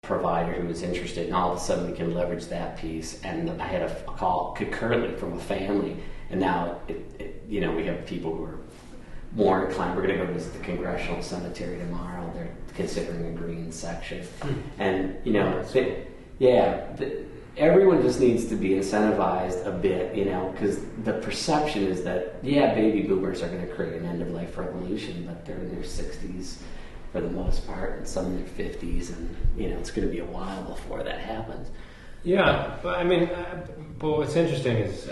provider who was interested, and all of a sudden we can leverage that piece. And I had a call concurrently from a family, and now we have people who are more inclined. We're going to go visit the Congressional Cemetery tomorrow. They're considering a green section, and everyone just needs to be incentivized a bit, because the perception is that baby boomers are going to create an end of life revolution, but they're in their 60s. For the most part, and some in their 50s, and it's going to be a while before that happens. Yeah, but but what's interesting is,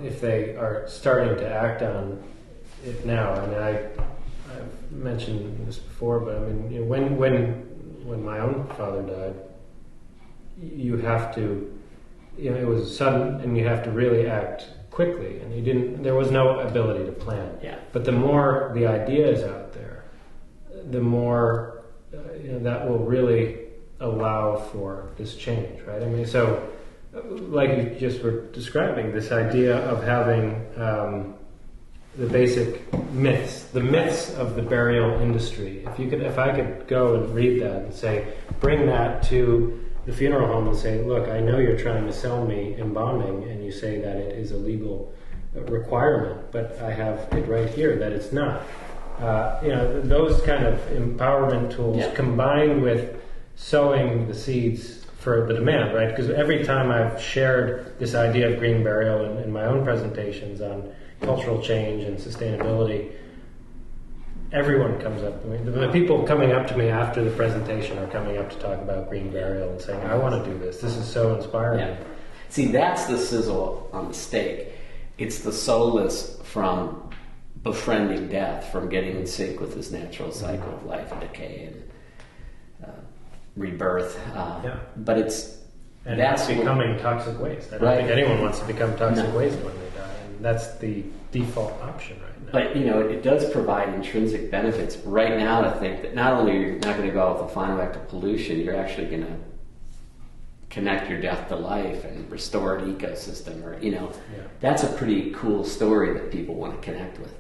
if they are starting to act on it now, I've mentioned this before, but when my own father died, you have to, it was sudden, and you have to really act quickly, and there was no ability to plan. Yeah. But the more the idea is out there, the more that will really allow for this change, right? So like you just were describing, this idea of having the basic myths, the myths of the burial industry. If I could go and read that and say, bring that to the funeral home and say, look, I know you're trying to sell me embalming, and you say that it is a legal requirement, but I have it right here that it's not. Those kind of empowerment tools combined with sowing the seeds for the demand, right? Because every time I've shared this idea of green burial in my own presentations on cultural change and sustainability, everyone comes up to me. The people coming up to me after the presentation are coming up to talk about green burial and saying, I want to do this. This is so inspiring. Yeah. See, that's the sizzle on the steak. It's the solace from befriending death, from getting in sync with this natural cycle of life and decay and rebirth. But that's becoming toxic waste. I don't think anyone wants to become toxic waste when they die, and that's the default option right now. But it does provide intrinsic benefits right now to think that not only you're not going to go out with a final act of pollution, you're actually going to connect your death to life and restore an ecosystem, or that's a pretty cool story that people want to connect with.